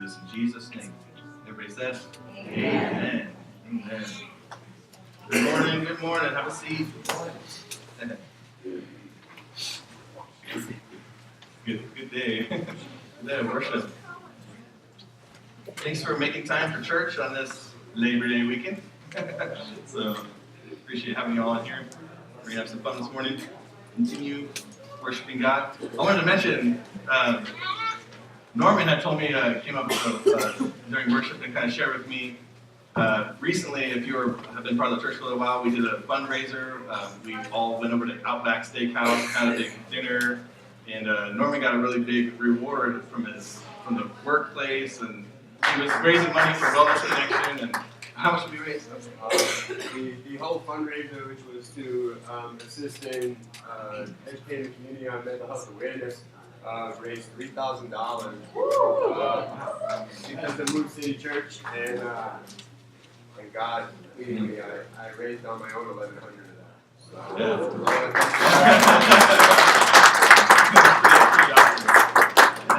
This in Jesus' name. Everybody said, Amen. Amen. Good morning. Have a seat. Good day. Good day of worship. Thanks for making time for church on this Labor Day weekend. So, appreciate having you all in here. We're going to have some fun this morning. Continue worshiping God. I wanted to mention, Norman had told me, came up with, during worship and kind of shared with me, recently, if you have been part of the church for a little while, we did a fundraiser. We all went over to Outback Steakhouse, had a big dinner, and Norman got a really big reward from the workplace, and he was raising money for Wellness Connection. And how much did we raise? The whole fundraiser, which was to assist in educating the community on mental health awareness, raised $3,000 because of Move City Church, and God leading me, I raised on my own $1,100 of that.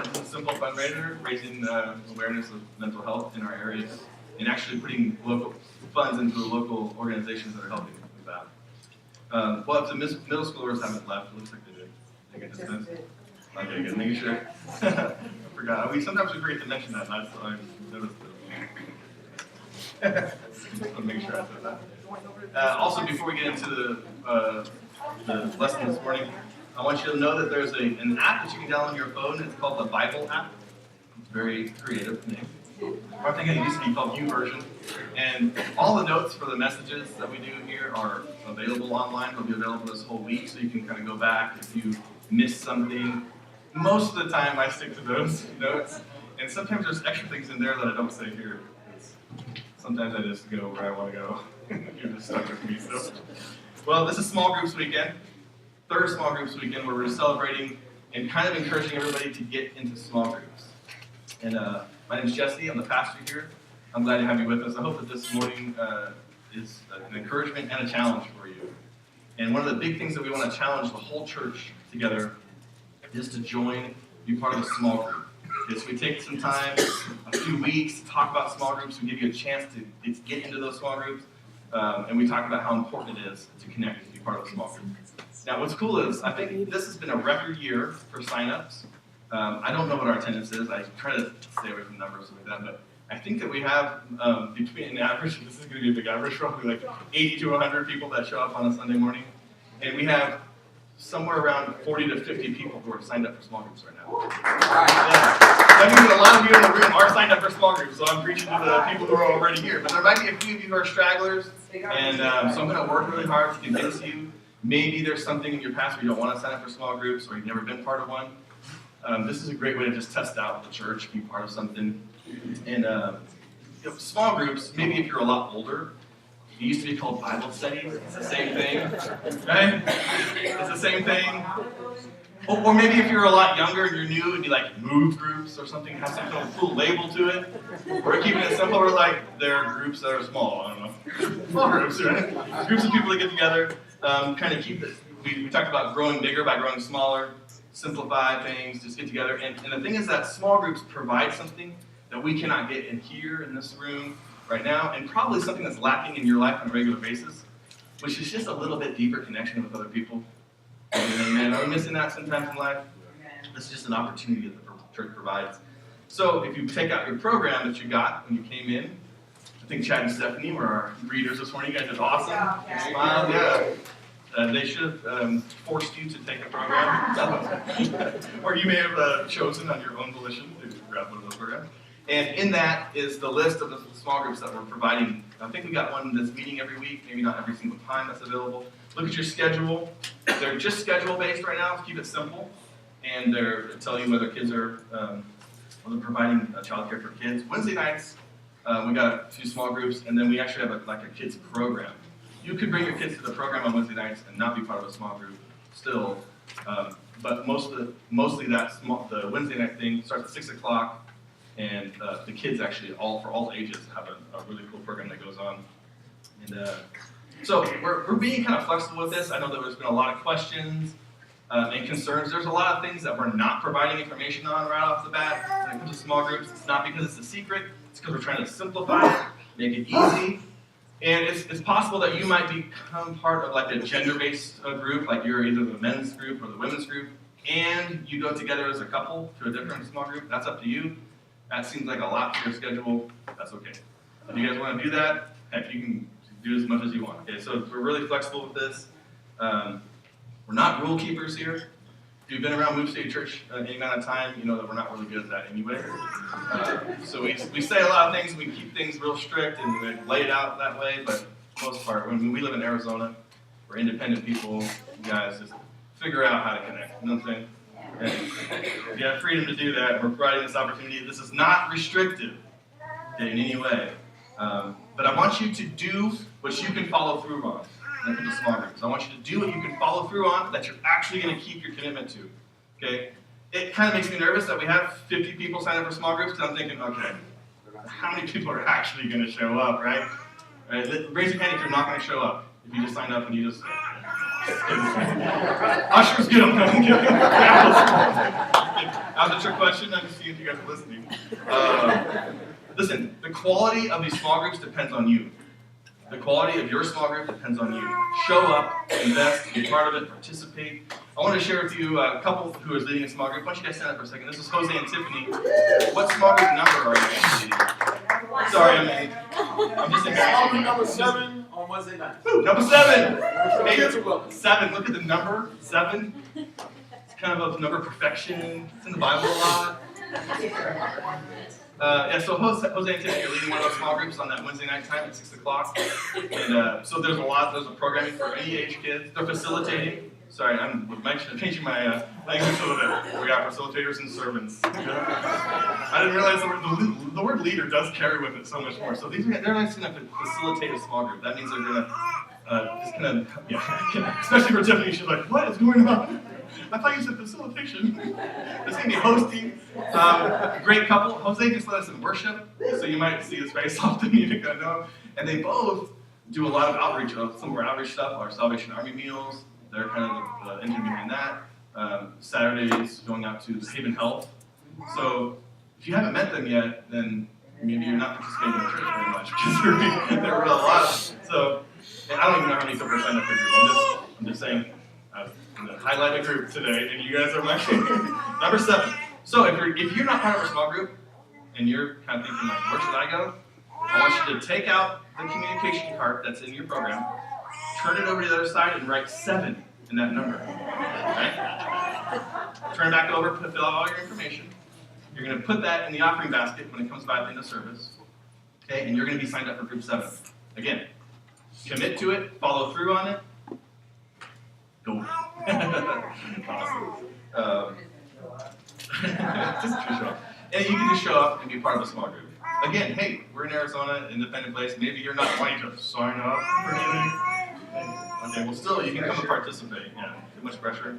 It's a simple fundraiser, raising awareness of mental health in our areas, and actually putting local funds into the local organizations that are helping with that. Well, if the middle schoolers haven't left, it looks like they did. They get dismissed. Okay, good. Making sure. I forgot. Sometimes we forget to mention that. I noticed it. I'll make sure I said that. Also, before we get into the lesson this morning, I want you to know that there's an app that you can download on your phone. It's called the Bible app. It's very creative name. I think it used to be called YouVersion. And all the notes for the messages that we do here are available online. They'll be available this whole week, so you can kind of go back if you missed something. Most of the time, I stick to those notes. And sometimes there's extra things in there that I don't say here. Sometimes I just go where I want to go. You're just stuck with me. So, well, this is Small Groups Weekend. Third Small Groups Weekend, where we're celebrating and kind of encouraging everybody to get into small groups. And my name is Jesse. I'm the pastor here. I'm glad to have you with us. I hope that this morning is an encouragement and a challenge for you. And one of the big things that we want to challenge the whole church together is to join, be part of a small group. Okay, so we take some time, a few weeks, to talk about small groups. We give you a chance to get into those small groups. And we talk about how important it is to connect and be part of a small group. Now, what's cool is I think this has been a record year for signups. I don't know what our attendance is. I try to stay away from numbers like that, but I think that we have between an average, this is going to be a big average, probably like 80 to 100 people that show up on a Sunday morning. And we have somewhere around 40 to 50 people who are signed up for small groups right now. Yeah. That means that a lot of you in the room are signed up for small groups, so I'm preaching to the people who are already here. But there might be a few of you who are stragglers, and so I'm going to work really hard to convince you. Maybe there's something in your past where you don't want to sign up for small groups, or you've never been part of one. This is a great way to just test out the church, be part of something. And small groups, maybe if you're a lot older, it used to be called Bible studies. It's the same thing, right? It's the same thing. Or maybe if you're a lot younger and you're new, it'd be like move groups or something, have some kind of cool label to it. Or keeping it simple, we're like, there are groups that are small, I don't know. Small groups, right? Groups of people that get together, kind of keep it. We talked about growing bigger by growing smaller, simplify things, just get together. And the thing is that small groups provide something that we cannot get in here, in this room, right now, and probably something that's lacking in your life on a regular basis, which is just a little bit deeper connection with other people. Amen. Are we missing that sometimes in life? This is just an opportunity that the church provides. So if you take out your program that you got when you came in, I think Chad and Stephanie were our readers this morning. You guys did awesome. Smiled, yeah. They should have forced you to take a program. Or you may have chosen on your own volition to grab one of those programs. And in that is the list of the small groups that we're providing. I think we got one that's meeting every week, maybe not every single time that's available. Look at your schedule. They're just schedule-based right now to keep it simple. And they're telling you whether kids are they're providing childcare for kids. Wednesday nights, we got a few small groups, and then we actually have a kids program. You could bring your kids to the program on Wednesday nights and not be part of a small group still. But mostly the Wednesday night thing starts at 6 o'clock. And the kids actually, for all ages, have a really cool program that goes on. And so we're being kind of flexible with this. I know that there's been a lot of questions and concerns. There's a lot of things that we're not providing information on right off the bat when it comes to small groups. It's not because it's a secret. It's because we're trying to simplify it, make it easy. And it's possible that you might become part of like a gender-based group, like you're either the men's group or the women's group, and you go together as a couple to a different small group. That's up to you. That seems like a lot to your schedule. That's okay. If you guys want to do that, heck, you can do as much as you want. Okay, so we're really flexible with this. We're not rule keepers here. If you've been around Move City Church any amount of time, you know that we're not really good at that anyway. So we say a lot of things, we keep things real strict, and we lay it out that way, but for the most part, when we live in Arizona, we're independent people. You guys just figure out how to connect. You know what I'm saying? And you have freedom to do that. We're providing this opportunity. This is not restrictive in any way. But I want you to do what you can follow through on when it comes to small groups. I want you to do what you can follow through on that you're actually going to keep your commitment to. Okay? It kind of makes me nervous that we have 50 people sign up for small groups because I'm thinking, okay, how many people are actually going to show up, right? Raise your hand if you're not going to show up. If you just signed up and you just... Ushers, get them. I'm kidding. That was a trick question. I'm just seeing if you guys are listening. Listen, the quality of these small groups depends on you. The quality of your small group depends on you. Show up, invest, be part of it, participate. I want to share with you a couple who is leading a small group. Why don't you guys stand up for a second? This is Jose and Tiffany. What small group number are you guys leading? Sorry, I'm just embarrassing. Number 7 on Wednesday night. Number 7. Kids are welcome. 7. Look at the number 7. It's kind of a number of perfection. It's in the Bible a lot. So Jose and Tiffany are leading one of those small groups on that Wednesday night time at 6 o'clock. And so there's a programming for any age kids. They're facilitating. Sorry, I'm changing my language a little bit. We got facilitators and servants. I didn't realize the word leader does carry with it so much more. So they're nice enough to facilitate a small group. That means they're going to just kind of, especially for Tiffany, she's like, what is going on? I thought you said facilitation. It's going to be hosting. Great couple. Jose just led us in worship, so you might see his face often. You kind of know. And they both do a lot of outreach. Some of our outreach stuff, our Salvation Army meals. They're kind of the engine behind that. Saturdays going out to Haven Health. So if you haven't met them yet, then maybe you're not participating in the church very much because there are a lot. So and I don't even know how many people are signed up for the group. I'm just saying. I'm going to highlight a group today, and you guys are my number 7. So if you're not part of a small group, and you're kind of thinking like, where should I go? I want you to take out the communication card that's in your program, turn it over to the other side, and write 7 in that number. Right? Turn it back over, fill out all your information. You're going to put that in the offering basket when it comes by at the end of service. Okay, and you're going to be signed up for group 7. Again, commit to it, follow through on it. Go. Awesome. Just show up. And you can just show up and be part of a small group. Again, hey, we're in Arizona, independent place. Maybe you're not wanting to sign up for anything. Okay, well, still, you can come and participate. Yeah, too much pressure.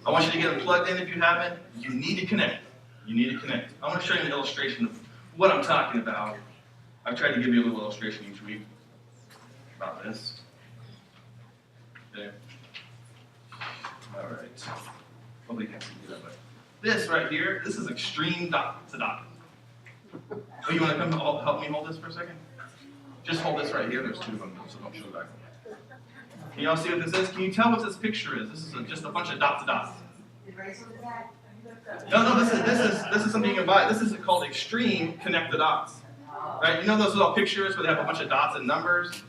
I want you to get plugged in if you haven't. You need to connect. You need to connect. I want to show you an illustration of what I'm talking about. I've tried to give you a little illustration each week about this. Okay. All right. Hopefully you can't see that, but this right here, this is extreme dot to dot. Oh, you want to come help me hold this for a second? Just hold this right here. There's 2 of them, so don't show back. Can y'all see what this is? Can you tell what this picture is? This is just a bunch of dot to dots. No, this is something you can buy. This is called Extreme Connect the Dots. Right? You know those little pictures where they have a bunch of dots and numbers?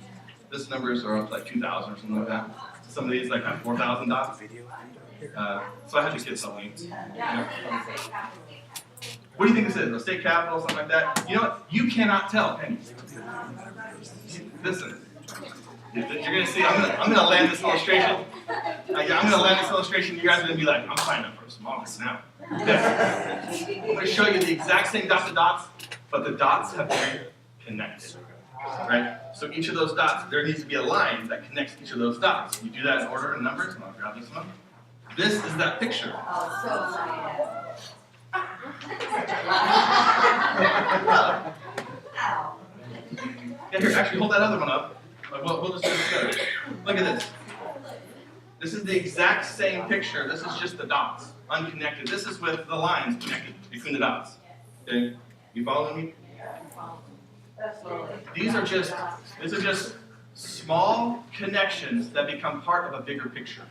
This numbers are up to like 2,000 or something like that. Some of these like have 4,000 dots. So I had to get something. What do you think this is? A state capitol, something like that? You know what? You cannot tell, can you? Listen. You're going to see, I'm going to land this illustration. I'm going to land this illustration. You guys are going to be like, I'm signing up for a small group now. I'm going to show you the exact same dots to dots, but the dots have been connected. Right? So each of those dots, there needs to be a line that connects each of those dots. You do that in order and numbers, and I'll grab this one. This is that picture. Oh, so Yeah, here, actually hold that other one up. We'll just do it together. Look at this. This is the exact same picture. This is just the dots, unconnected. This is with the lines connected between the dots. Okay? You following me? These are just small connections that become part of a bigger picture.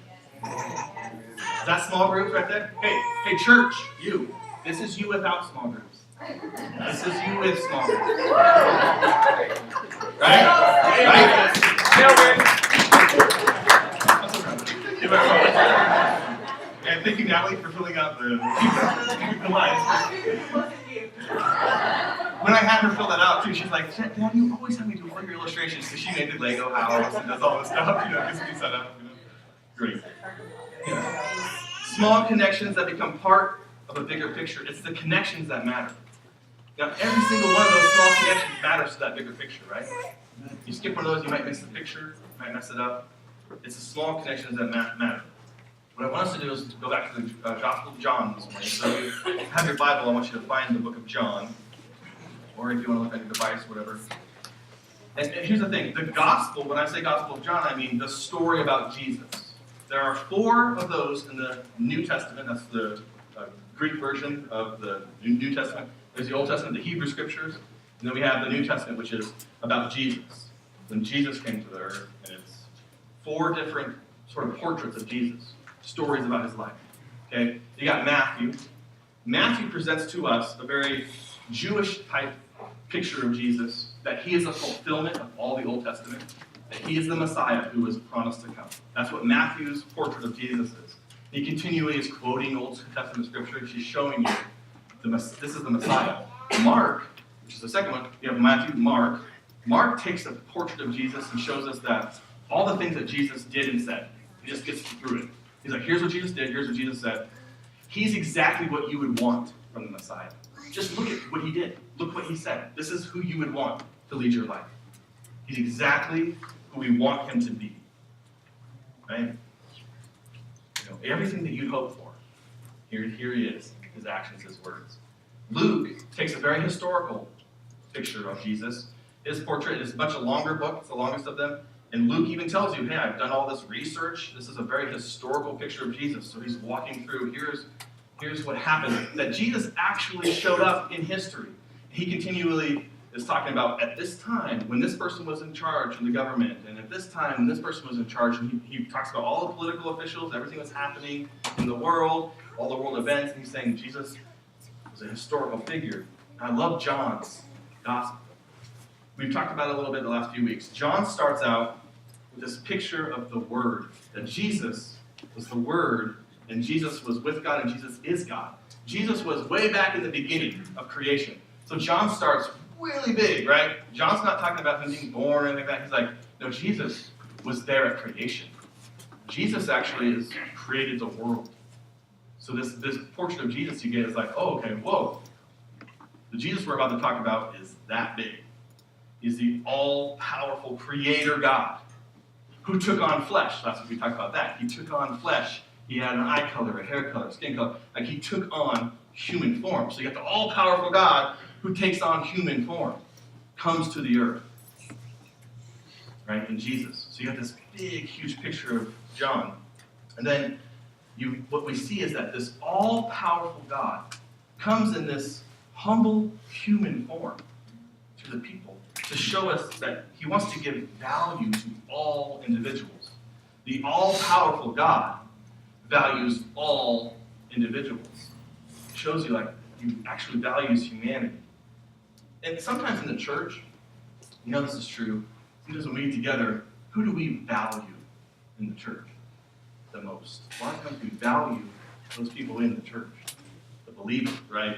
Is that small groups right there? Hey, church, you. This is you without small groups. This is you with small groups. Right? And thank you, Natalie, for filling out the lines. When I had her fill that out too, she's like, Dad, you always have me do all your illustrations because she made the Lego house and does all this stuff, gets me set up, Great. Yeah. Small connections that become part of a bigger picture. It's the connections that matter. Now, every single one of those small connections matters to that bigger picture, right? You skip one of those, you might miss the picture, you might mess it up. It's the small connections that matter. What I want us to do is go back to the Gospel of John this morning. So if you have your Bible, I want you to find the book of John. Or if you want to look at your device, whatever. And here's the thing. The gospel, when I say Gospel of John, I mean the story about Jesus. There are 4 of those in the New Testament. That's the Greek version of the New Testament. There's the Old Testament, the Hebrew Scriptures. And then we have the New Testament, which is about Jesus. When Jesus came to the earth. And it's 4 different sort of portraits of Jesus. Stories about his life. Okay? You got Matthew. Matthew presents to us a very Jewish type picture of Jesus, that he is a fulfillment of all the Old Testament, that he is the Messiah who was promised to come. That's what Matthew's portrait of Jesus is. He continually is quoting Old Testament scripture. He's showing you this is the Messiah. Mark, which is the second one, you have Matthew, Mark. Mark takes a portrait of Jesus and shows us that all the things that Jesus did and said, he just gets through it. He's like, here's what Jesus did, here's what Jesus said. He's exactly what you would want from the Messiah. Just look at what he did. Look what he said. This is who you would want to lead your life. He's exactly who we want him to be. Right? Everything that you'd hope for. Here he is. His actions, his words. Luke takes a very historical picture of Jesus. His portrait is much a longer book. It's the longest of them. And Luke even tells you, hey, I've done all this research. This is a very historical picture of Jesus. So he's walking through, here's what happened. That Jesus actually showed up in history. He continually is talking about at this time, when this person was in charge in the government, and at this time, when this person was in charge, and he talks about all the political officials, everything that's happening in the world, all the world events, and he's saying Jesus was a historical figure. And I love John's gospel. We've talked about it a little bit in the last few weeks. John starts out with this picture of the Word, that Jesus was the Word, and Jesus was with God, and Jesus is God. Jesus was way back in the beginning of creation. So John starts really big, right? John's not talking about him being born or anything like that. He's like, no, Jesus was there at creation. Jesus actually has created the world. So this portrait of Jesus you get is like, oh, okay, whoa. The Jesus we're about to talk about is that big. He's the all-powerful creator God who took on flesh. That's what we talked about that. He took on flesh. He had an eye color, a hair color, skin color. Like he took on human form. So you got the all-powerful God who takes on human form, comes to the earth. Right? In Jesus. So you got this big, huge picture of John. And then what we see is that this all-powerful God comes in this humble human form to the people to show us that he wants to give value to all individuals. The all-powerful God values all individuals. It shows you like he actually values humanity. And sometimes in the church, this is true, sometimes when we meet together, who do we value in the church the most? A lot of times we value those people in the church, the believers, right?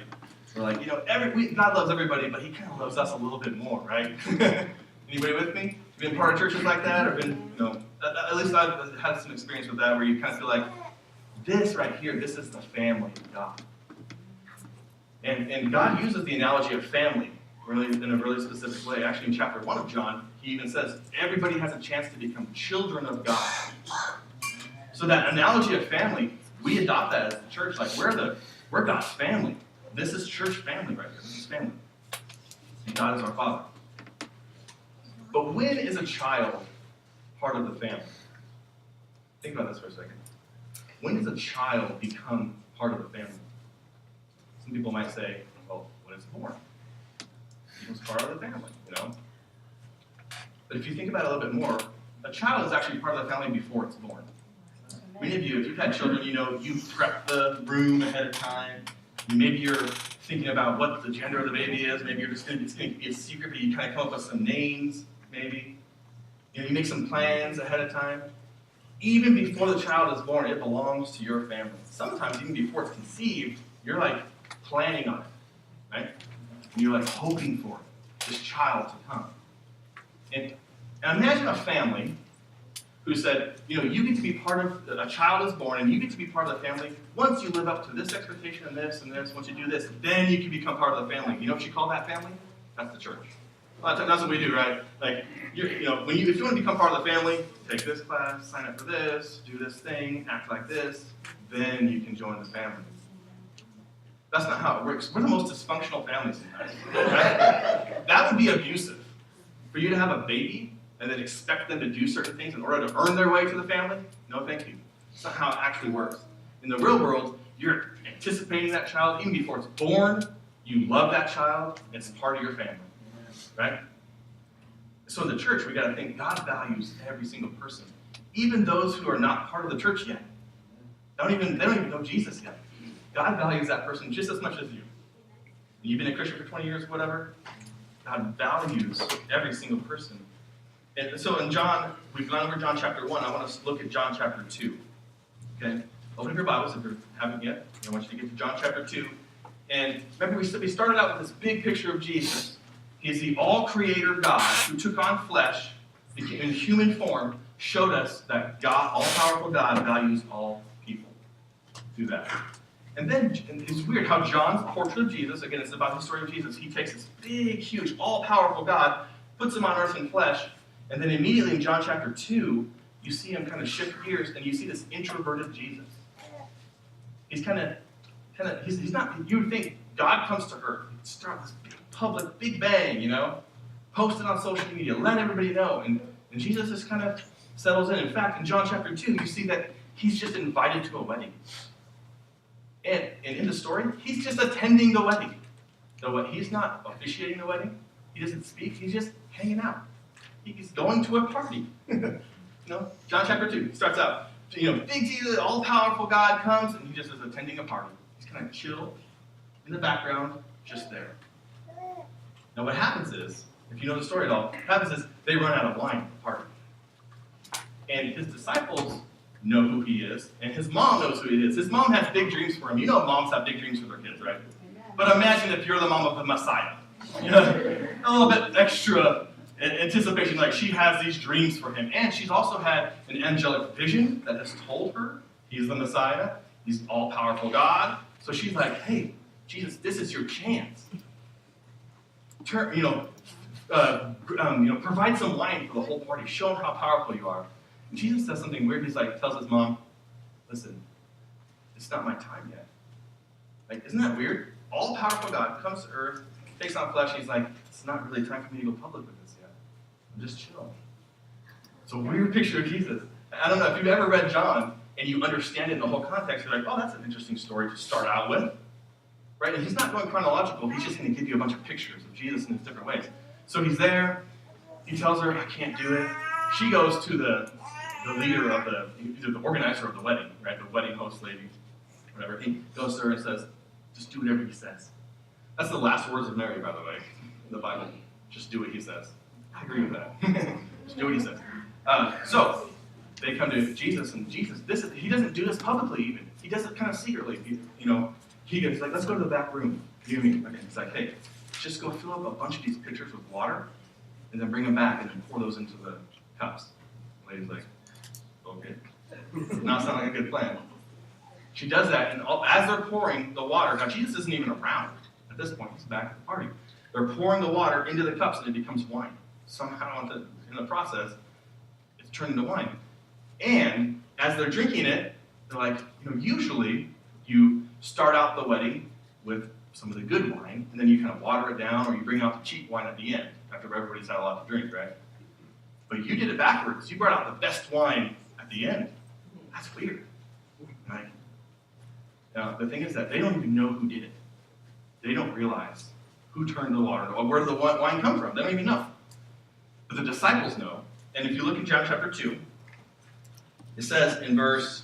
We're like, God loves everybody, but he kind of loves us a little bit more, right? Anybody with me? Been part of churches like that, or been, at least I've had some experience with that, where you kind of feel like, this right here, this is the family of God. And God uses the analogy of family really in a really specific way. Actually, in chapter 1 of John, he even says, everybody has a chance to become children of God. So that analogy of family, we adopt that as the church. Like, we're God's family. This is church family right here. This is family. And God is our Father. But when is a child part of the family? Think about this for a second. When does a child become part of the family? Some people might say, well, when it's born. It becomes part of the family, you know? But if you think about it a little bit more, a child is actually part of the family before it's born. Many of you, if you've had children, you know you prep the room ahead of time. Maybe you're thinking about what the gender of the baby is. Maybe it's going to be a secret, but you kind of come up with some names, maybe. You know, you make some plans ahead of time. Even before the child is born, it belongs to your family. Sometimes even before it's conceived, you're like planning on it, right? And you're like hoping for this child to come. And imagine a family who said, you know, you get to be part of, a child is born, and you get to be part of the family. Once you live up to this expectation and this, once you do this, then you can become part of the family. You know what you call that family? That's the church. That's what we do, right? Like, if you want to become part of the family, take this class, sign up for this, do this thing, act like this, then you can join the family. That's not how it works. We're the most dysfunctional family sometimes, right? That would be abusive. For you to have a baby and then expect them to do certain things in order to earn their way to the family? No, thank you. That's not how it actually works. In the real world, you're anticipating that child even before it's born. You love that child. It's part of your family, right? So in the church, we got to think God values every single person, even those who are not part of the church yet. They don't even know Jesus yet. God values that person just as much as you. You've been a Christian for 20 years, whatever. God values every single person. And so in John, we've gone over John chapter 1. I want us to look at John chapter 2. Okay? Open up your Bibles if you haven't yet. I want you to get to John chapter 2. And remember, we started out with this big picture of Jesus. He's the all-creator God who took on flesh, became in human form, showed us that God, all-powerful God, values all people. Do that. And then it's weird how John's portrait of Jesus, again, it's about the story of Jesus. He takes this big, huge, all-powerful God, puts him on earth in flesh, and then immediately in John chapter 2, you see him kind of shift gears, and you see this introverted Jesus. He's he's not, you would think God comes to earth, start this big public, big bang, you know, post it on social media, let everybody know, and Jesus just kind of settles in. In fact, in John chapter 2, you see that he's just invited to a wedding. And in the story, he's just attending the wedding. He's not officiating the wedding. He doesn't speak. He's just hanging out. He's going to a party. John chapter 2 starts out, big Jesus, all-powerful God comes, and he just is attending a party. He's kind of chill in the background, just there. Now what happens is, if you know the story at all, what happens is they run out of wine at the party. And his disciples know who he is, and his mom knows who he is. His mom has big dreams for him. You know moms have big dreams for their kids, right? But imagine if you're the mom of the Messiah. A little bit extra anticipation, like she has these dreams for him. And she's also had an angelic vision that has told her he's the Messiah. He's all-powerful God. So she's like, hey, Jesus, this is your chance. Provide some wine for the whole party. Show them how powerful you are. And Jesus says something weird. He's like, tells his mom, listen, it's not my time yet. Like, isn't that weird? All-powerful God comes to earth, takes on flesh, and he's like, it's not really time for me to go public with this yet. I'm just chill. It's a weird picture of Jesus. I don't know, if you've ever read John and you understand it in the whole context, you're like, oh, that's an interesting story to start out with. Right? And he's not going chronological. He's just going to give you a bunch of pictures of Jesus in different ways. So he's there. He tells her, I can't do it. She goes to the leader of the organizer of the wedding, right? The wedding host lady, whatever. He goes to her and says, just do whatever he says. That's the last words of Mary, by the way, in the Bible. Just do what he says. I agree with that. Just do what he says. So they come to Jesus, and Jesus, he doesn't do this publicly even. He does it kind of secretly. He goes like, let's go to the back room. You and me. He's like, hey, just go fill up a bunch of these pitchers with water, and then bring them back, and then pour those into the cups. The lady's like, okay. Not sound like a good plan. She does that, and as they're pouring the water, now Jesus isn't even around at this point. He's back at the party. They're pouring the water into the cups, and it becomes wine. Somehow, in the process, it's turned into wine. And as they're drinking it, they're like, usually you start out the wedding with some of the good wine, and then you kind of water it down, or you bring out the cheap wine at the end, after everybody's had a lot to drink, right? But you did it backwards. You brought out the best wine at the end. That's weird. Right? Now, the thing is that they don't even know who did it. They don't realize who turned the water, or where did the wine come from. They don't even know. But the disciples know. And if you look in John chapter 2, it says in verse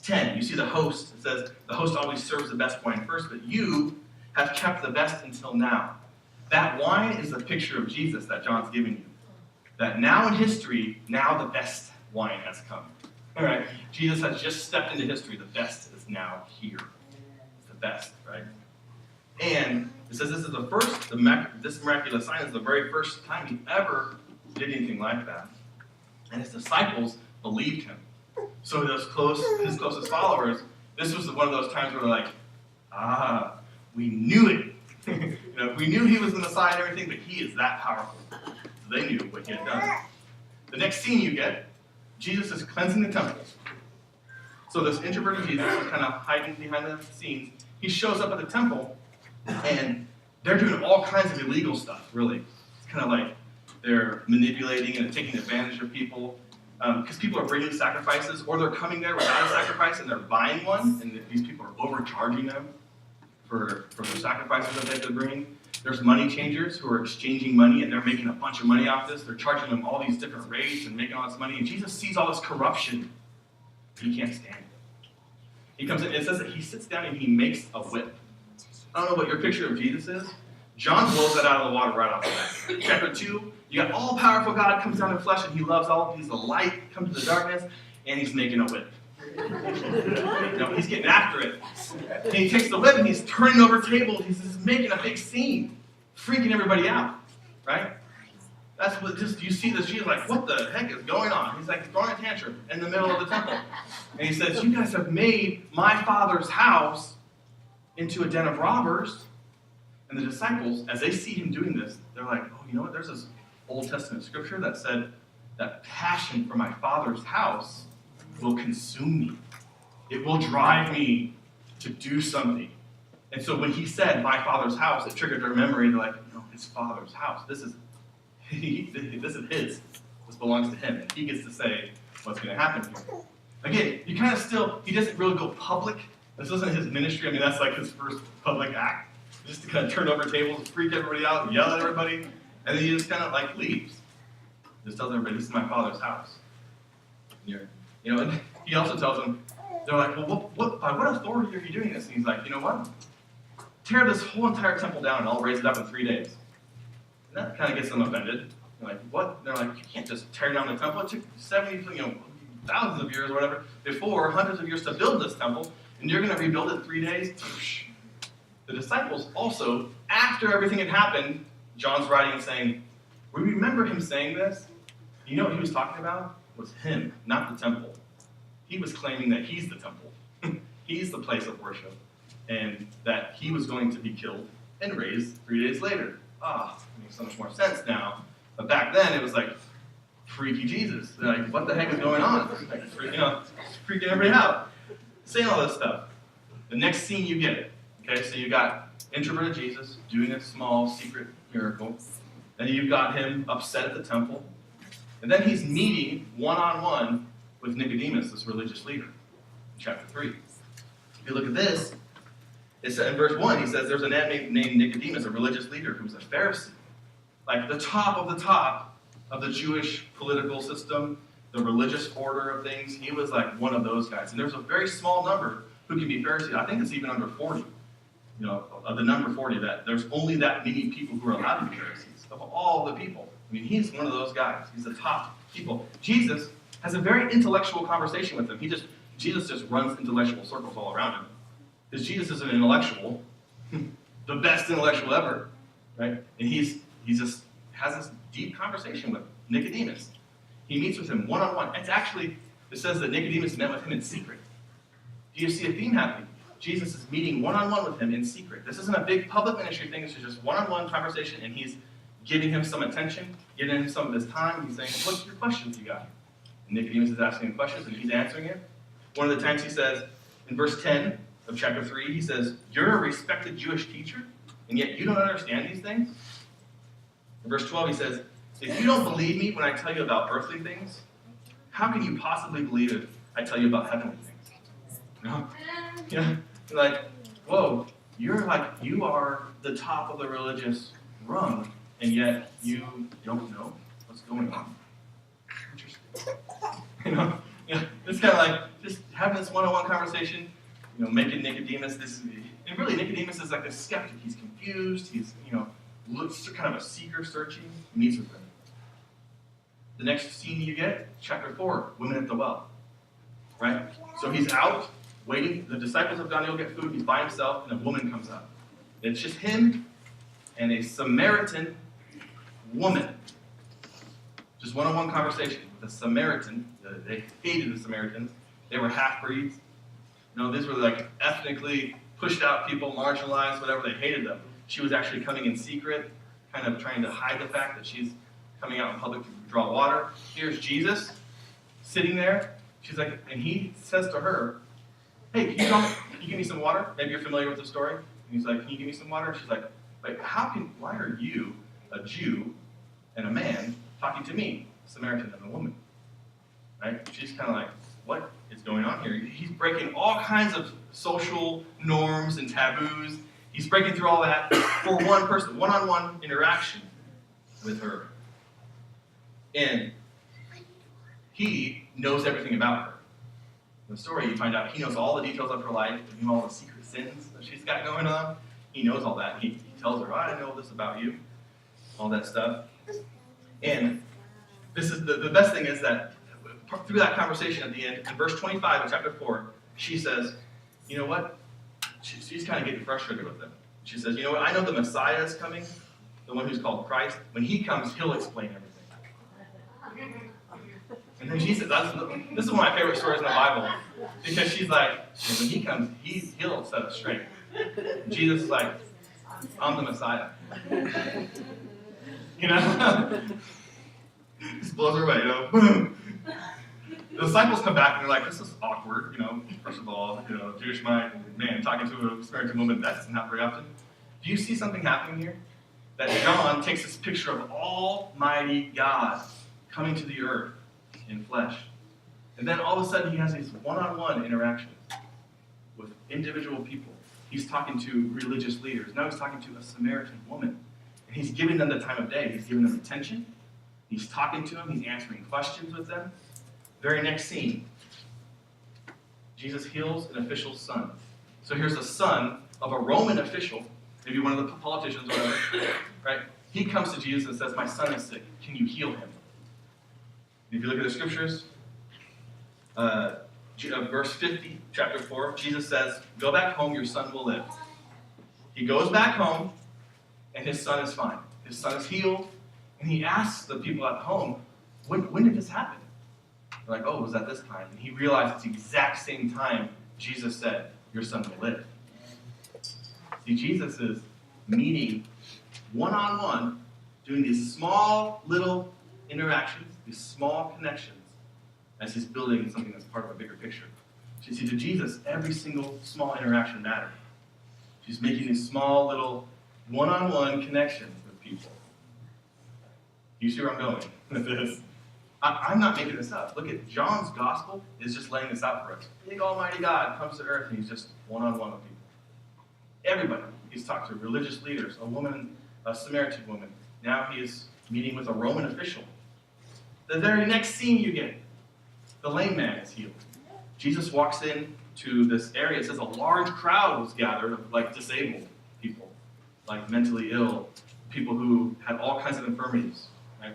10, you see the host. It says, the host always serves the best wine first, but you have kept the best until now. That wine is the picture of Jesus that John's giving you. That now in history, now the best wine has come. All right? Jesus has just stepped into history. The best is now here. It's the best, right? And it says this is the first, this miraculous sign is the very first time he ever did anything like that. And his disciples believed him. So his closest followers, this was one of those times where they're like, we knew it. We knew he was the Messiah and everything, but he is that powerful. So they knew what he had done. The next scene you get, Jesus is cleansing the temple. So this introverted Jesus is kind of hiding behind the scenes. He shows up at the temple, and they're doing all kinds of illegal stuff, really. It's kind of like they're manipulating and taking advantage of people. Because people are bringing sacrifices, or they're coming there without a sacrifice and they're buying one, and these people are overcharging them for the sacrifices that they have to bring. There's money changers who are exchanging money, and they're making a bunch of money off this. They're charging them all these different rates and making all this money. And Jesus sees all this corruption. He can't stand it. He comes in, it says that he sits down and he makes a whip. I don't know what your picture of Jesus is. John blows that out of the water right off the bat. Chapter 2, you got all-powerful God comes down in flesh, and he loves all. He's the light, comes to the darkness, and he's making a whip. He's getting after it. And he takes the whip and he's turning over tables. He's just making a big scene, freaking everybody out, right? That's what you see this. She's like, what the heck is going on? He's like throwing a tantrum in the middle of the temple. And he says, you guys have made my Father's house into a den of robbers. And the disciples, as they see him doing this, they're like, oh, you know what? There's this Old Testament scripture that said that passion for my Father's house will consume me. It will drive me to do something. And so when he said, my Father's house, it triggered their memory. They're like, no, his Father's house. This is his. This belongs to him. And he gets to say what's going to happen here. Again, you kind of he doesn't really go public. This isn't his ministry. I mean, that's like his first public act. Just to kind of turn over tables, freak everybody out, and yell at everybody. And then he just kind of like leaves. Just tells everybody, this is my Father's house. And he also tells them, they're like, well, by what authority are you doing this? And he's like, you know what? Tear this whole entire temple down and I'll raise it up in 3 days. And that kind of gets them offended. They're like, what? They're like, you can't just tear down the temple. It took thousands of years or whatever before, hundreds of years to build this temple, and you're going to rebuild it in 3 days? The disciples also, after everything had happened, John's writing and saying, we remember him saying this. You know what he was talking about? It was him, not the temple. He was claiming that he's the temple. He's the place of worship. And that he was going to be killed and raised 3 days later. It makes so much more sense now. But back then, it was like, freaky Jesus. They're like, what the heck is going on? Like, freaking everybody out. Saying all this stuff. The next scene you get, okay, so you got introverted Jesus doing a small secret miracle. Then you've got him upset at the temple. And then he's meeting one-on-one with Nicodemus, this religious leader, in chapter 3. If you look at this, it's in verse 1, he says there's a man named Nicodemus, a religious leader who was a Pharisee. Like the top of the Jewish political system, the religious order of things. He was like one of those guys. And there's a very small number who can be Pharisees. I think it's even under 40. Of the number 40, that there's only that many people who are allowed to be Pharisees, of all the people. I mean, he's one of those guys. He's the top people. Jesus has a very intellectual conversation with them. Jesus just runs intellectual circles all around him. Because Jesus is an intellectual, the best intellectual ever, right? And he just has this deep conversation with Nicodemus. He meets with him one-on-one. It says that Nicodemus met with him in secret. Do you see a theme happening? Jesus is meeting one-on-one with him in secret. This isn't a big public ministry thing. It's just one-on-one conversation, and he's giving him some attention, giving him some of his time. He's saying, what's your questions you got? And Nicodemus is asking him questions, and he's answering it. One of the times he says, in verse 10 of chapter 3, he says, you're a respected Jewish teacher, and yet you don't understand these things? In verse 12, he says, if you don't believe me when I tell you about earthly things, how can you possibly believe if I tell you about heavenly things. You know? Yeah. Like, whoa, you are the top of the religious rung, and yet you don't know what's going on. Interesting. You know? Yeah. It's kind of like just having this one-on-one conversation, making Nicodemus and really Nicodemus is like a skeptic. He's confused. He's, looks kind of a seeker searching. He meets with them. The next scene you get, chapter 4, women at the well. Right? So he's out waiting. The disciples have gone to go get food. He's by himself, and a woman comes up. It's just him and a Samaritan woman. Just one-on-one conversation with a Samaritan. They hated the Samaritans. They were half-breeds. These were like ethnically pushed out people, marginalized, whatever. They hated them. She was actually coming in secret, kind of trying to hide the fact that she's coming out in public to draw water. Here's Jesus sitting there. She's like, and he says to her, hey, can you give me some water? Maybe you're familiar with the story. And he's like, can you give me some water? And she's like, why are you, a Jew and a man, talking to me, a Samaritan and a woman? Right? She's kind of like, what is going on here? He's breaking all kinds of social norms and taboos. He's breaking through all that for one person, one-on-one interaction with her. And he knows everything about her. In the story, you find out he knows all the details of her life, and all the secret sins that she's got going on. He knows all that. He tells her, I know this about you, all that stuff. And this is the best thing is that through that conversation at the end, in verse 25 of chapter 4, she says, you know what? She's kind of getting frustrated with them. She says, you know what? I know the Messiah is coming, the one who's called Christ. When he comes, he'll explain everything. And then she says, this is one of my favorite stories in the Bible, because she's like, when he comes, he'll set us straight. And Jesus is like, I'm the Messiah. Just blows her away, boom. The disciples come back and they're like, this is awkward, first of all, Jewish man talking to a Samaritan woman, that doesn't happen very often. Do you see something happening here? That John takes this picture of Almighty God coming to the earth in flesh. And then all of a sudden he has these one-on-one interactions with individual people. He's talking to religious leaders. Now he's talking to a Samaritan woman. And he's giving them the time of day. He's giving them attention. He's talking to them. He's answering questions with them. Very next scene, Jesus heals an official's son. So here's a son of a Roman official, maybe one of the politicians or whatever, right? He comes to Jesus and says, my son is sick. Can you heal him? And if you look at the scriptures, verse 50, chapter 4, Jesus says, go back home, your son will live. He goes back home, and his son is fine. His son is healed, and he asks the people at home, when did this happen? They're like, it was at this time. And he realized it's the exact same time Jesus said, your son will live. See, Jesus is meeting one-on-one, doing these small little interactions, these small connections, as he's building something that's part of a bigger picture. So you see, to Jesus, every single small interaction mattered. She's making these small little one-on-one connections with people. You see where I'm going with this? I'm not making this up. Look at John's gospel is just laying this out for us. Big Almighty God comes to earth and he's just one-on-one with people. Everybody. He's talked to religious leaders, a woman, a Samaritan woman. Now he is meeting with a Roman official. The very next scene you get, the lame man is healed. Jesus walks in to this area. It says a large crowd was gathered of disabled people, mentally ill, people who had all kinds of infirmities. Right?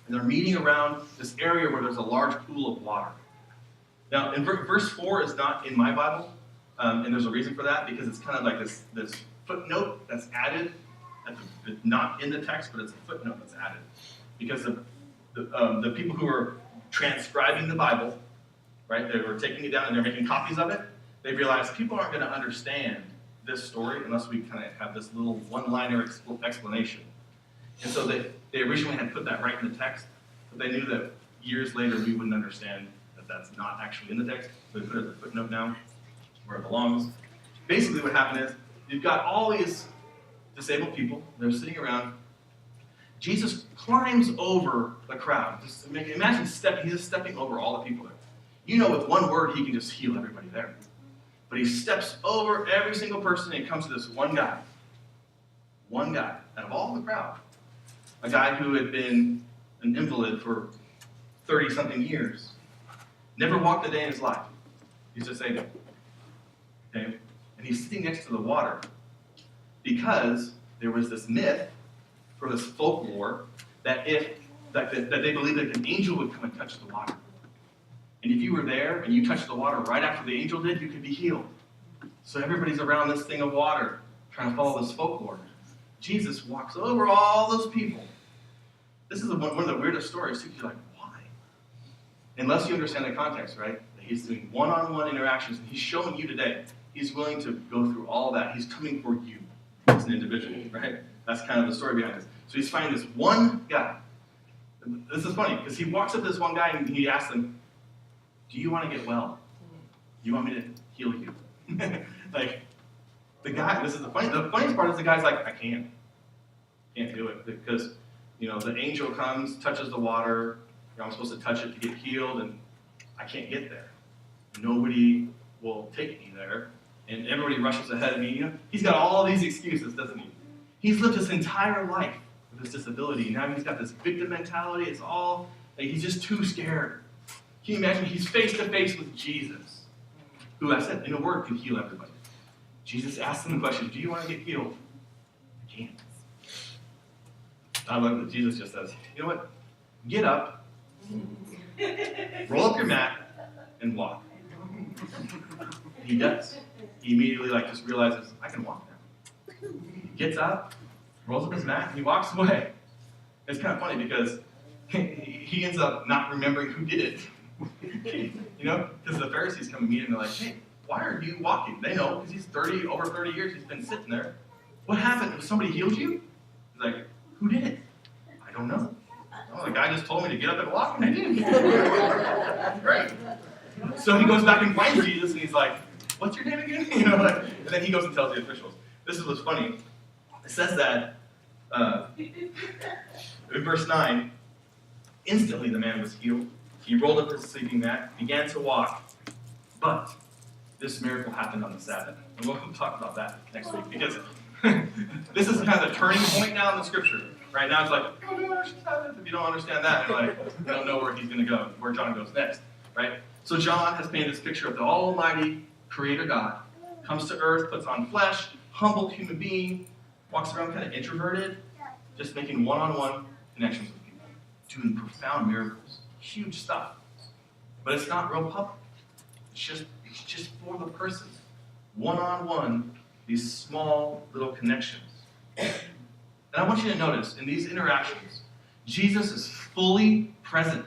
And they're meeting around this area where there's a large pool of water. Now, in verse 4 is not in my Bible, and there's a reason for that, because it's kind of like this footnote that's added, not in the text, but it's a footnote that's added. Because the people who are transcribing the Bible, right, they were taking it down and they're making copies of it, they realized people aren't going to understand this story unless we kind of have this little one-liner explanation. And so they originally had put that right in the text, but they knew that years later we wouldn't understand that that's not actually in the text, so they put it as a footnote now, where it belongs. Basically what happened is, you've got all these disabled people, they're sitting around. Jesus climbs over the crowd. Just imagine he's stepping over all the people there. You know with one word he can just heal everybody there. But he steps over every single person and comes to this one guy. One guy out of all the crowd. A guy who had been an invalid for 30-something years. Never walked a day in his life. He's disabled. Okay? And he's sitting next to the water because there was this myth, or this folklore, that that they believed that an angel would come and touch the water. And if you were there and you touched the water right after the angel did, you could be healed. So everybody's around this thing of water, trying to follow this folklore. Jesus walks over all those people. This is one of the weirdest stories. You're like, why? Unless you understand the context, right? That he's doing one-on-one interactions, and he's showing you today. He's willing to go through all that. He's coming for you as an individual, right? That's kind of the story behind this. So he's finding this one guy. This is funny, because he walks up to this one guy and he asks him, do you want to get well? Do you want me to heal you? Like, the guy, this is the funniest part is the guy's like, I can't do it, because, the angel comes, touches the water, I'm supposed to touch it to get healed, and I can't get there. Nobody will take me there, and everybody rushes ahead of me. He's got all these excuses, doesn't he? He's lived his entire life with his disability. Now he's got this victim mentality. It's all, he's just too scared. Can you imagine? He's face to face with Jesus, who I said, in a word, can heal everybody. Jesus asked him the question, do you want to get healed? I can't. I love that Jesus just says, you know what? Get up, roll up your mat, and walk. He does. He immediately just realizes, I can walk now. He gets up, rolls up his mat, and he walks away. It's kind of funny because he ends up not remembering who did it. Because the Pharisees come and meet him and they're like, hey, why are you walking? They know, because he's over 30 years, he's been sitting there. What happened? Somebody healed you? He's like, who did it? I don't know. Oh, the guy just told me to get up and walk, and I did. Great. So he goes back and finds Jesus, and he's like, what's your name again? And then he goes and tells the officials. This is what's funny. It says that in verse 9, instantly the man was healed. He rolled up his sleeping mat, began to walk, but this miracle happened on the Sabbath. And we'll talk about that next week, because this is kind of the turning point now in the scripture. Right now it's like, if you don't understand that, you don't know where he's going to go, where John goes next. Right? So John has painted this picture of the almighty creator God, comes to earth, puts on flesh, humble human being, walks around kind of introverted, just making one-on-one connections with people, doing profound miracles, huge stuff. But it's not real public. It's just for the person. One-on-one, these small little connections. And I want you to notice, in these interactions, Jesus is fully present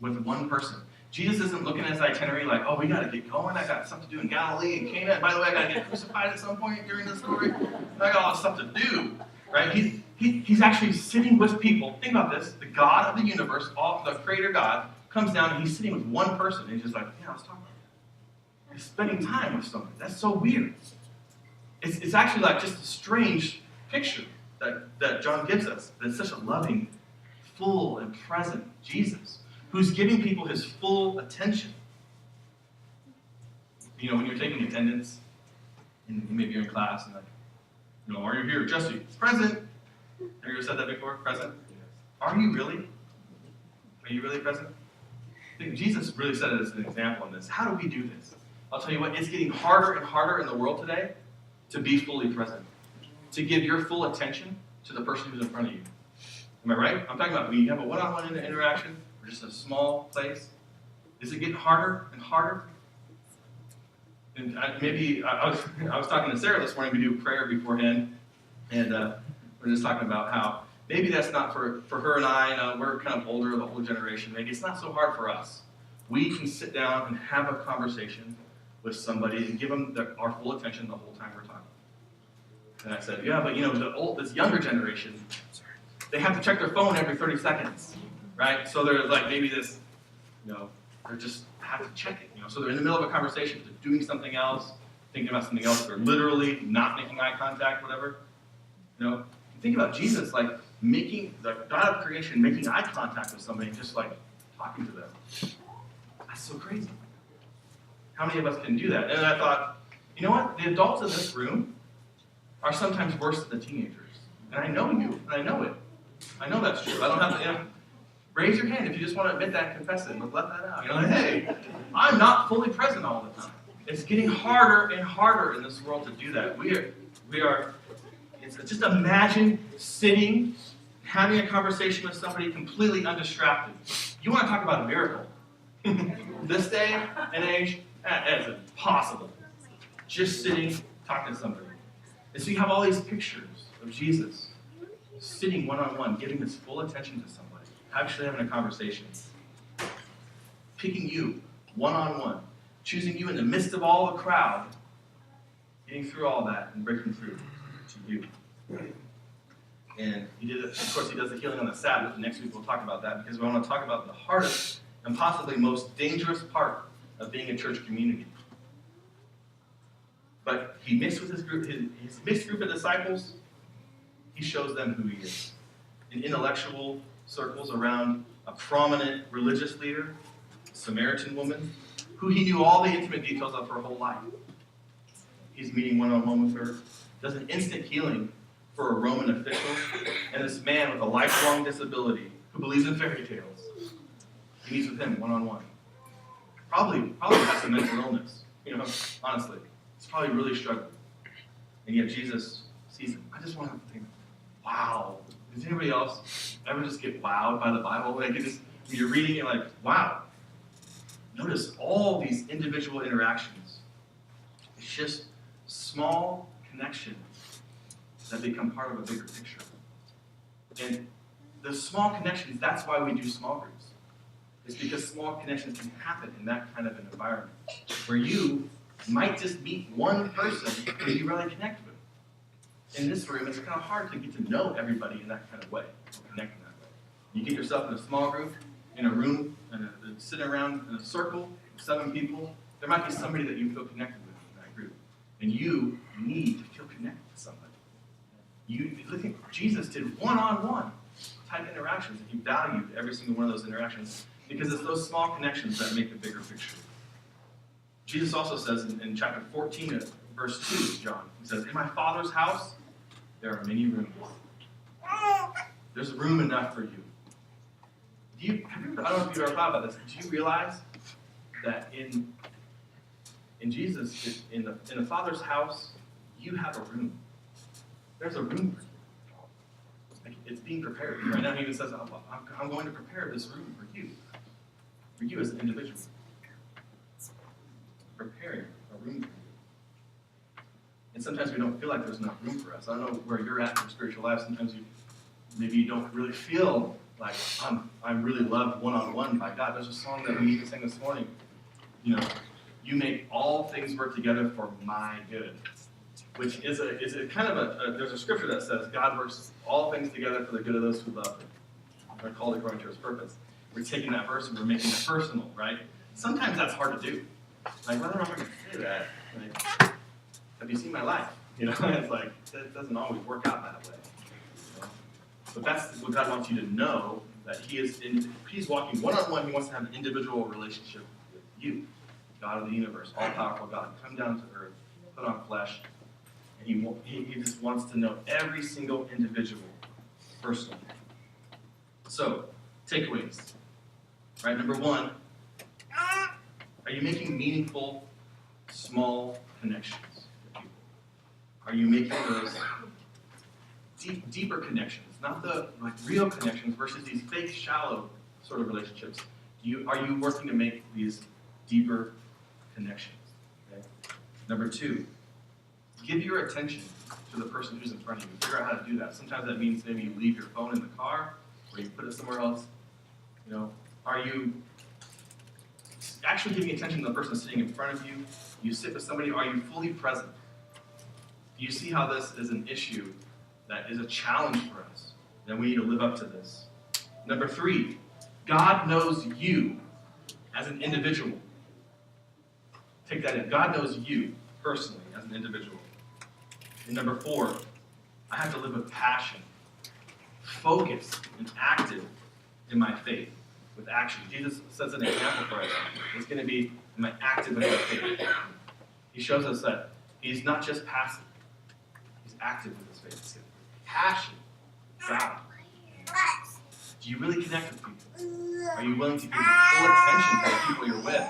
with one person. Jesus isn't looking at his itinerary like, oh, we got to get going. I got stuff to do in Galilee and Cana. By the way, I got to get crucified at some point during this story. I got a lot of stuff to do. Right? He's actually sitting with people. Think about this. The God of the universe, the creator God, comes down and he's sitting with one person. And he's just like, yeah, let's talk about that. He's spending time with somebody. That's so weird. It's actually like just a strange picture that John gives us. That's such a loving, full, and present Jesus who's giving people his full attention. When you're taking attendance, and maybe you're in class, and are you here, Jesse? Present. Have you ever said that before? Present? Are you really? Are you really present? I think Jesus really set it as an example in this. How do we do this? I'll tell you what, it's getting harder and harder in the world today to be fully present, to give your full attention to the person who's in front of you. Am I right? I'm talking about when you have a one-on-one interaction or just a small place. Is it getting harder and harder? And I was talking to Sarah this morning. We do prayer beforehand, and we're just talking about how maybe that's not for her and I. We're kind of older, the older generation. Maybe it's not so hard for us. We can sit down and have a conversation with somebody and give them our full attention the whole time we're talking. And I said, yeah, but this younger generation, they have to check their phone every 30 seconds, right? So they're like maybe this, they're just have to check it. So they're in the middle of a conversation, they're doing something else, thinking about something else. They're literally not making eye contact, whatever. Think about Jesus, like making the God of creation, making eye contact with somebody, just like talking to them. That's so crazy. How many of us can do that? And I thought, you know what? The adults in this room are sometimes worse than the teenagers. And I know you, and I know it. I know that's true. I don't have to, raise your hand if you just want to admit that and confess it and let that out. Like, hey, I'm not fully present all the time. It's getting harder and harder in this world to do that. Just imagine sitting, having a conversation with somebody completely undistracted. You want to talk about a miracle. This day and age, that is impossible. Just sitting, talking to somebody. And so you have all these pictures of Jesus sitting one-on-one, giving his full attention to somebody, actually having a conversation, picking you one-on-one, choosing you in the midst of all the crowd, getting through all that and breaking through to you. And he did it, of course, he does the healing on the Sabbath. Next week we'll talk about that because we want to talk about the hardest and possibly most dangerous part of being a church community. But he mixed with his group, his mixed group of disciples. He shows them who he is. In intellectual circles around a prominent religious leader, a Samaritan woman, who he knew all the intimate details of her whole life. He's meeting one-on-one with her, does an instant healing for a Roman official, and this man with a lifelong disability who believes in fairy tales. He meets with him one-on-one. Probably has some mental illness, honestly. He's probably really struggling. And yet Jesus sees him. I just want to think, wow. Does anybody else ever just get wowed by the Bible? Like when you're reading it, like, wow. Notice all these individual interactions. It's just small connections that become part of a bigger picture. And the small connections, that's why we do small groups. It's because small connections can happen in that kind of an environment where you might just meet one person who you really connect with. In this room, it's kind of hard to get to know everybody in that kind of way, or connect in that way. You get yourself in a small group, in a room, and sitting around in a circle of 7 people, there might be somebody that you feel connected with in that group. And you need to feel connected to somebody. Look at Jesus did one-on-one type interactions, and he valued every single one of those interactions because it's those small connections that make a bigger picture. Jesus also says in chapter 14, verse 2 of John, he says, in my Father's house, there are many rooms. There's room enough for you. I don't know if you've ever thought about this. Do you realize that in Jesus, in the Father's house, you have a room. There's a room for you. Like, it's being prepared for you. Right now, he even says, I'm going to prepare this room for you as an individual. Preparing a room for you. And sometimes we don't feel like there's enough room for us. I don't know where you're at in your spiritual life. Sometimes maybe you don't really feel like I'm really loved one-on-one by God. There's a song that we even sang this morning. You make all things work together for my good. Which is a kind of there's a scripture that says God works all things together for the good of those who love him. They're called according to his purpose. We're taking that verse and we're making it personal, right? Sometimes that's hard to do. Like, whether I'm going to say that, like, have you seen my life? It's like, it doesn't always work out that way. But that's what God wants you to know, that he's walking one-on-one. He wants to have an individual relationship with you, God of the universe, all-powerful God. Come down to earth, put on flesh, and he just wants to know every single individual personally. So, takeaways. Right, number 1, are you making meaningful, small connections with people? Are you making those deeper connections, not the real connections versus these fake, shallow sort of relationships? Are you working to make these deeper connections? Okay? Number 2, give your attention to the person who's in front of you. Figure out how to do that. Sometimes that means maybe you leave your phone in the car or you put it somewhere else. Are you actually giving attention to the person sitting in front of you? You sit with somebody, are you fully present? Do you see how this is an issue that is a challenge for us? Then we need to live up to this. Number 3, God knows you as an individual. Take that in. God knows you personally as an individual. And number 4, I have to live with passion, focused, and active in my faith. with action. Jesus sets an example for us. It's going to be, am I active in my faith? He shows us that he's not just passive. He's active with his faith. Passion. God. Do you really connect with people? Are you willing to give full attention to the people you're with?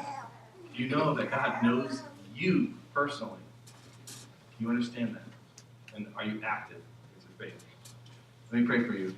Do you know that God knows you personally? Do you understand that? And are you active with your faith? Let me pray for you.